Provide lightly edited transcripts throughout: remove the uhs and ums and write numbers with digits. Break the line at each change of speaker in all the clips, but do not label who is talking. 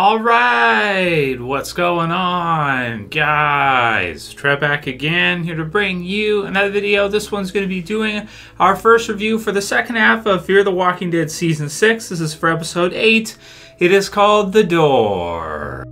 Alright, what's going on, guys? Trev back again, here to bring you another video. This one's going to be doing our first review for the second half of Fear the Walking Dead Season 6. This is for Episode 8. It is called The Door.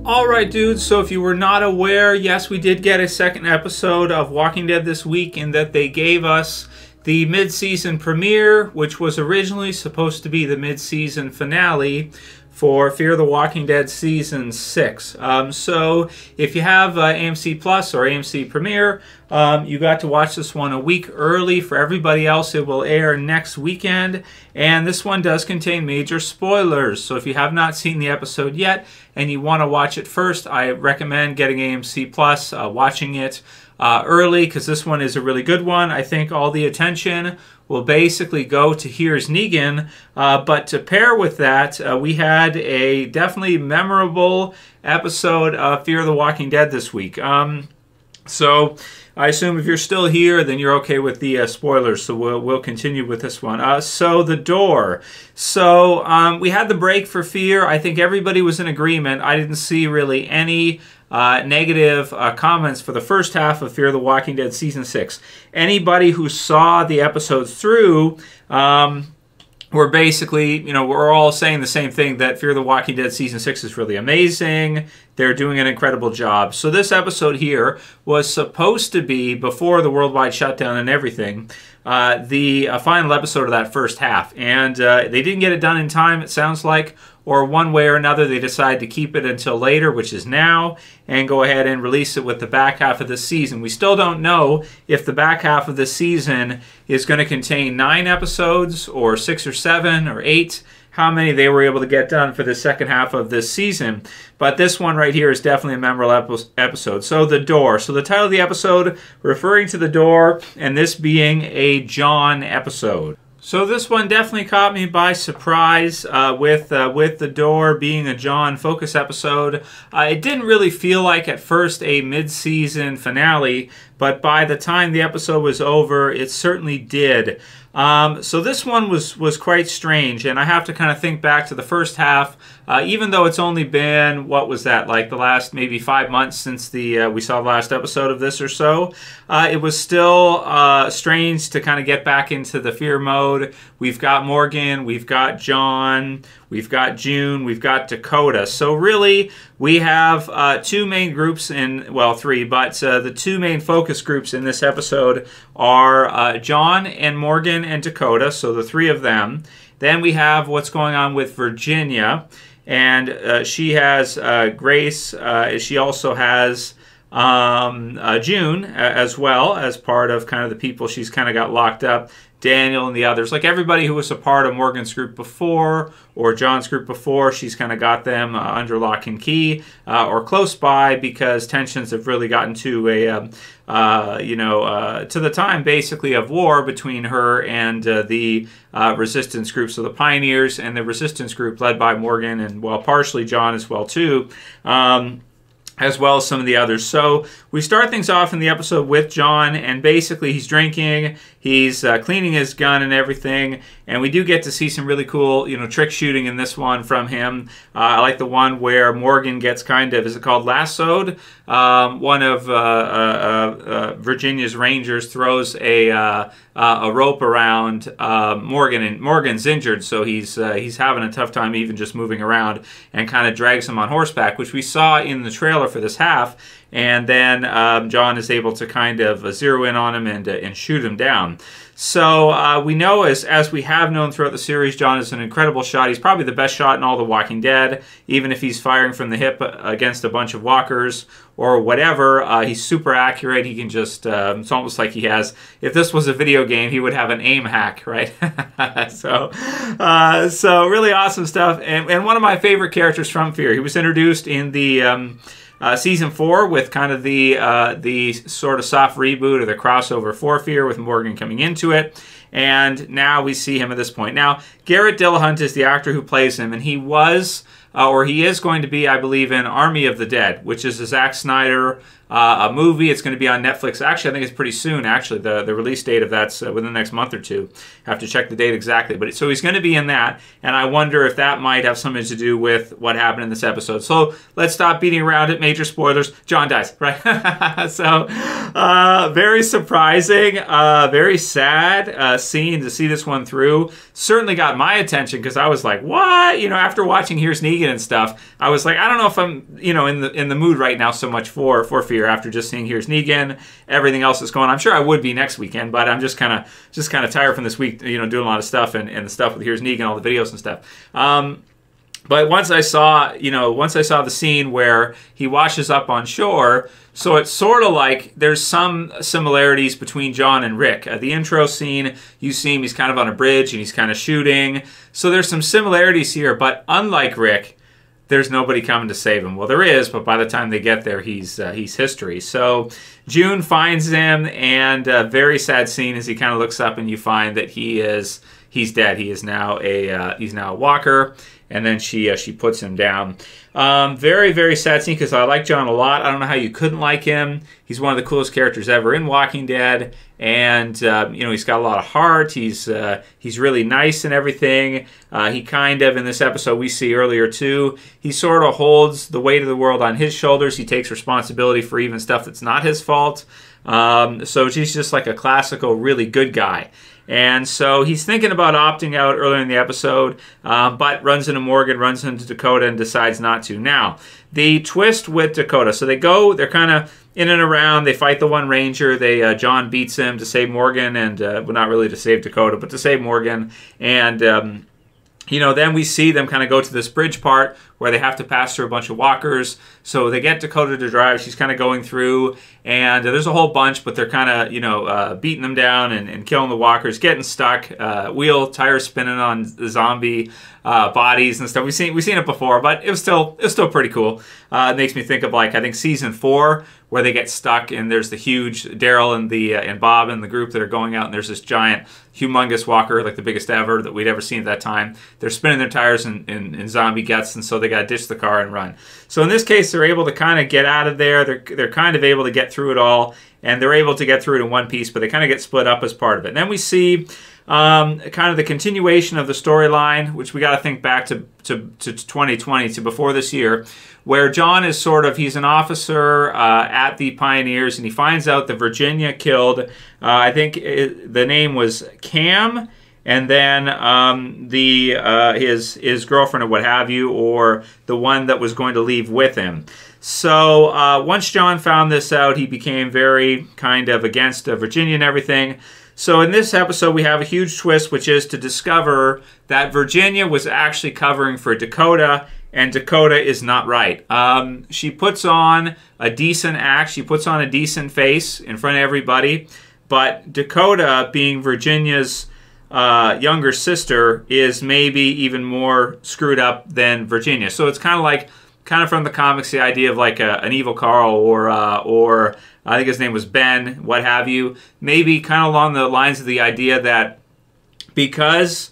Alright dudes, so if you were not aware, yes, we did get a second episode of Walking Dead this week in that they gave us the mid-season premiere, which was originally supposed to be the mid-season finale for Fear the Walking Dead Season 6. So if you have AMC Plus or AMC Premiere, you got to watch this one a week early. For everybody else, it will air next weekend. And this one does contain major spoilers. So if you have not seen the episode yet and you want to watch it first, I recommend getting AMC Plus, watching it early, because this one is a really good one. I think all the attention will basically go to Here's Negan, but to pair with that, we had a definitely memorable episode of Fear the Walking Dead this week. So I assume if you're still here, then you're okay with the spoilers, so we'll continue with this one. So The Door. So we had the break for Fear. I think everybody was in agreement. I didn't see really any negative comments for the first half of Fear the Walking Dead Season 6. Anybody who saw the episodes through were basically, we're all saying the same thing, that Fear the Walking Dead Season 6 is really amazing. They're doing an incredible job. So this episode here was supposed to be, before the worldwide shutdown and everything, the final episode of that first half. And they didn't get it done in time, it sounds like, or one way or another they decided to keep it until later, which is now, and go ahead and release it with the back half of the season. We still don't know if the back half of the season is going to contain 9 episodes, or 6 or 7 or 8, how many they were able to get done for the second half of this season. But this one right here is definitely a memorable episode. So The Door. So the title of the episode referring to the door, and this being a John episode. So this one definitely caught me by surprise with The Door being a John focus episode. It didn't really feel like at first a mid-season finale, but by the time the episode was over, it certainly did. So this one was quite strange, and I have to kind of think back to the first half. Even though it's only been, what was that, like the last maybe 5 months since we saw the last episode of this or so, it was still strange to kind of get back into the Fear mode. We've got Morgan, we've got John, we've got June, we've got Dakota. So really, we have 2 main groups well, 3, but the 2 main focus groups in this episode are John and Morgan and Dakota, so the 3 of them. Then we have what's going on with Virginia, and she has Grace. She also has June as well, as part of kind of the people she's kind of got locked up. Daniel and the others, like everybody who was a part of Morgan's group before or John's group before, she's kind of got them under lock and key or close by, because tensions have really gotten to a to the time basically of war between her and the resistance group, so the Pioneers and the resistance group led by Morgan and, well, partially John as well too. As well as some of the others. So we start things off in the episode with John, and basically he's drinking, he's cleaning his gun and everything, and we do get to see some really cool, trick shooting in this one from him. I like the one where Morgan gets kind of, is it called lassoed? One of Virginia's Rangers throws a rope around Morgan, and Morgan's injured, so he's having a tough time even just moving around, and kind of drags him on horseback, which we saw in the trailer for this half. And then John is able to kind of zero in on him and shoot him down. So we know, as we have known throughout the series, John is an incredible shot. He's probably the best shot in all The Walking Dead. Even if he's firing from the hip against a bunch of walkers or whatever, he's super accurate. He can just, it's almost like he has, if this was a video game, he would have an aim hack, right? So really awesome stuff. And one of my favorite characters from Fear. He was introduced in the Season 4 with kind of the sort of soft reboot or the crossover for Fear with Morgan coming into it. And now we see him at this point. Now, Garret Dillahunt is the actor who plays him, and he was, or he is going to be, I believe, in Army of the Dead, which is a Zack Snyder a movie. It's going to be on Netflix. Actually, I think it's pretty soon. Actually, the release date of that's within the next month or two. I have to check the date exactly. But so he's going to be in that, and I wonder if that might have something to do with what happened in this episode. So let's stop beating around it. Major spoilers. John dies, right? So very surprising, very sad scene to see this one through. Certainly got my attention because I was like, what? You know, after watching Here's Negan and stuff, I was like, I don't know if I'm, you know, in the mood right now so much for Fear after just seeing Here's Negan, everything else that's going on. I'm sure I would be next weekend, but I'm just kind of tired from this week, you know, doing a lot of stuff and the stuff with Here's Negan, all the videos and stuff. But once I saw the scene where he washes up on shore, so it's sort of like there's some similarities between John and Rick. The intro scene, you see him, he's kind of on a bridge and he's kind of shooting. So there's some similarities here, but unlike Rick, there's nobody coming to save him. Well, there is, but by the time they get there, he's history. So June finds him, and a very sad scene as he kind of looks up and you find that he's dead. He is now a walker. And then she puts him down. Very, very sad scene because I like John a lot. I don't know how you couldn't like him. He's one of the coolest characters ever in Walking Dead. And, you know, he's got a lot of heart. He's really nice and everything. He kind of, in this episode we see earlier too, he sort of holds the weight of the world on his shoulders. He takes responsibility for even stuff that's not his fault. So he's just like a classical, really good guy. And so he's thinking about opting out earlier in the episode, but runs into Morgan, runs into Dakota, and decides not to. Now, the twist with Dakota. So they're kind of in and around. They fight the one ranger. John beats him to save Morgan, and well, not really to save Dakota, but to save Morgan. And you know, then we see them kind of go to this bridge part where they have to pass through a bunch of walkers. So they get Dakota to drive. She's kind of going through, and there's a whole bunch, but they're kind of, you know, beating them down and killing the walkers, getting stuck, wheel tires spinning on the zombie bodies and stuff. We've seen it before, but it was still pretty cool. It makes me think of, like, I think season 4 where they get stuck and there's the huge Daryl and Bob and the group that are going out, and there's this giant, humongous walker, like the biggest ever that we'd ever seen at that time. They're spinning their tires in zombie guts, and so they got to ditch the car and run. So in this case, they're able to kind of get out of there. They're kind of able to get through it all, and they're able to get through it in one piece, but they kind of get split up as part of it. And then we see kind of the continuation of the storyline, which we got to think back to 2020, to before this year, where John is he's an officer at the Pioneers, and he finds out that Virginia killed, I think the name was Cam, and then his girlfriend or what have you, or the one that was going to leave with him. So once John found this out, he became very kind of against Virginia and everything. So in this episode, we have a huge twist, which is to discover that Virginia was actually covering for Dakota, and Dakota is not right. She puts on a decent act. She puts on a decent face in front of everybody. But Dakota, being Virginia's younger sister, is maybe even more screwed up than Virginia. So it's kind of from the comics, the idea of like an evil Carl or I think his name was Ben, what have you. Maybe kind of along the lines of the idea that because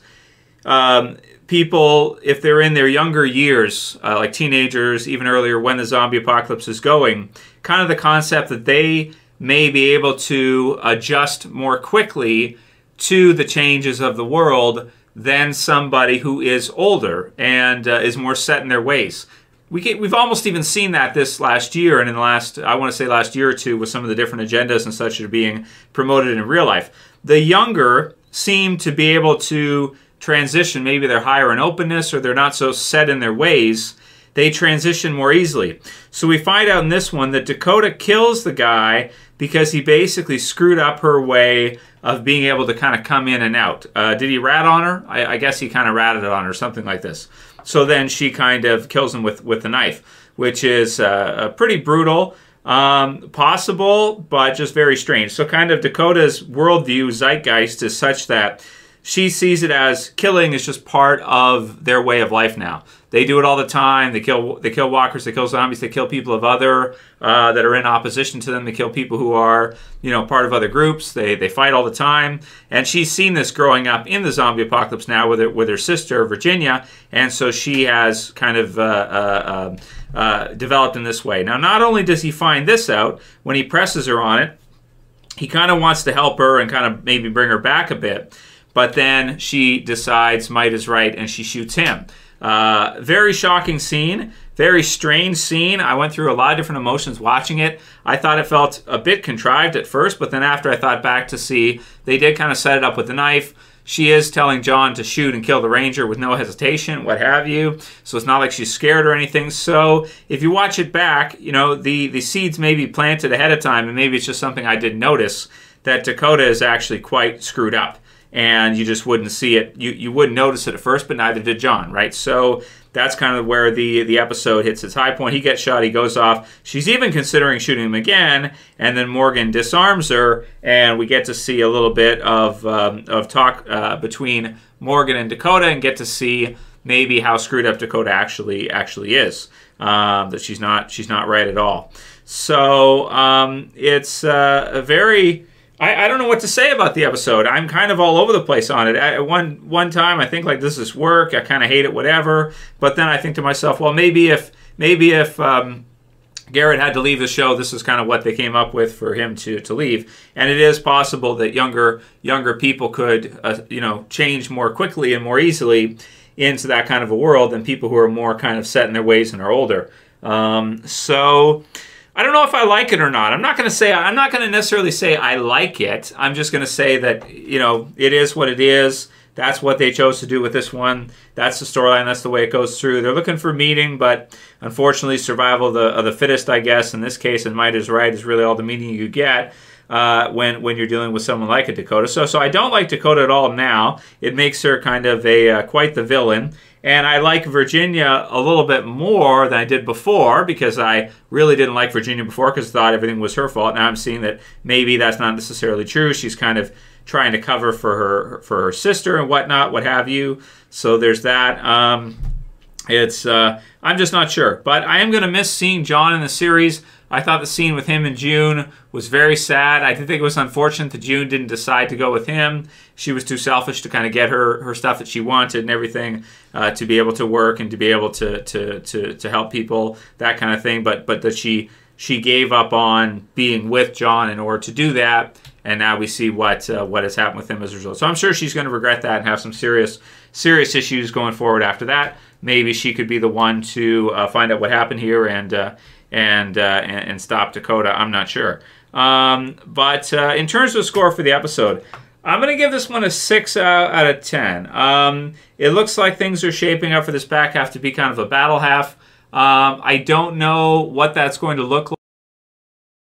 people, if they're in their younger years, like teenagers, even earlier when the zombie apocalypse is going, kind of the concept that they may be able to adjust more quickly to the changes of the world than somebody who is older and is more set in their ways. We've almost even seen that this last year, and in the last year or two, with some of the different agendas and such that are being promoted in real life. The younger seem to be able to transition. Maybe they're higher in openness, or they're not so set in their ways. They transition more easily. So we find out in this one that Dakota kills the guy because he basically screwed up her way of being able to kind of come in and out. Did he rat on her? I guess he kind of ratted on her, something like this. So then she kind of kills him with the knife, which is pretty brutal, possible, but just very strange. So kind of Dakota's worldview, zeitgeist, is such that she sees it as killing is just part of their way of life now. They do it all the time. They kill walkers, they kill zombies, they kill people of other that are in opposition to them. They kill people who are, part of other groups. They fight all the time. And she's seen this growing up in the zombie apocalypse now with her sister Virginia, and so she has kind of developed in this way. Now, not only does he find this out when he presses her on it, he kind of wants to help her and kind of maybe bring her back a bit. But then she decides might is right, and she shoots him. Very shocking scene, very strange scene. I went through a lot of different emotions watching it. I thought it felt a bit contrived at first, but then after I thought back to see, they did kind of set it up with the knife. She is telling John to shoot and kill the ranger with no hesitation, what have you. So it's not like she's scared or anything. So if you watch it back, the seeds may be planted ahead of time, and maybe it's just something I didn't notice, that Dakota is actually quite screwed up. And you just wouldn't see it. You wouldn't notice it at first, but neither did John, right? So that's kind of where the episode hits its high point. He gets shot. He goes off. She's even considering shooting him again, and then Morgan disarms her, and we get to see a little bit of talk between Morgan and Dakota, and get to see maybe how screwed up Dakota actually is. That she's not right at all. So it's a very... I don't know what to say about the episode. I'm kind of all over the place on it. At one time, I think like this is work. I kind of hate it, whatever. But then I think to myself, well, maybe if Garret had to leave the show, this is kind of what they came up with for him to leave. And it is possible that younger people could change more quickly and more easily into that kind of a world than people who are more kind of set in their ways and are older. So I don't know if I like it or not. I'm not going to necessarily say I like it. I'm just going to say that, it is what it is. That's what they chose to do with this one. That's the storyline. That's the way it goes through. They're looking for meaning, but unfortunately, survival of the fittest, I guess, in this case, and might is right, is really all the meaning you get when you're dealing with someone like a Dakota. So I don't like Dakota at all now. It makes her kind of quite the villain. And I like Virginia a little bit more than I did before, because I really didn't like Virginia before because I thought everything was her fault. Now I'm seeing that maybe that's not necessarily true. She's kind of trying to cover for her sister and whatnot, what have you. So there's that. I'm just not sure. But I am going to miss seeing John in the series. I thought the scene with him and June was very sad. I did think it was unfortunate that June didn't decide to go with him. She was too selfish to kind of get her stuff that she wanted and everything, to be able to work and to be able to help people, that kind of thing. But that she gave up on being with John in order to do that. And now we see what has happened with him as a result. So I'm sure she's going to regret that and have some serious issues going forward after that. Maybe she could be the one to find out what happened here and stop Dakota. I'm not sure. But in terms of score for the episode, I'm going to give this one a 6 out of 10. It looks like things are shaping up for this back half to be kind of a battle half. I don't know what that's going to look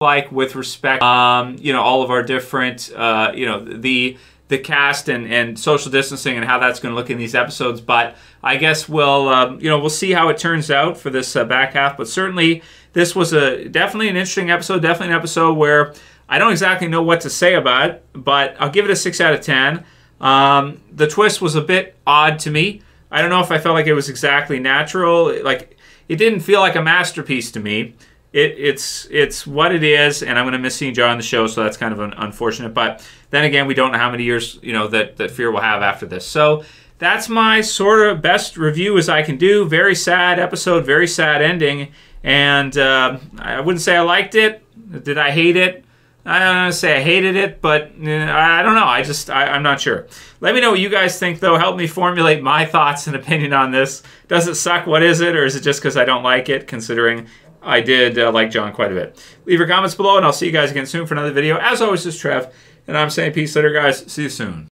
like with respect, all of our different, the cast and social distancing and how that's going to look in these episodes. But I guess we'll see how it turns out for this back half. But certainly this was definitely an interesting episode, definitely an episode where I don't exactly know what to say about it, but I'll give it a 6 out of 10. The twist was a bit odd to me. I don't know if I felt like it was exactly natural. Like, it didn't feel like a masterpiece to me. It's what it is, and I'm going to miss seeing John on the show, so that's kind of unfortunate. But then again, we don't know how many years that Fear will have after this. So that's my sort of best review as I can do. Very sad episode, very sad ending, and I wouldn't say I liked it. Did I hate it? I don't want to say I hated it, but I don't know. I'm not sure. Let me know what you guys think, though. Help me formulate my thoughts and opinion on this. Does it suck? What is it? Or is it just because I don't like it, considering I did like John quite a bit? Leave your comments below, and I'll see you guys again soon for another video. As always, this is Trev, and I'm saying peace later, guys. See you soon.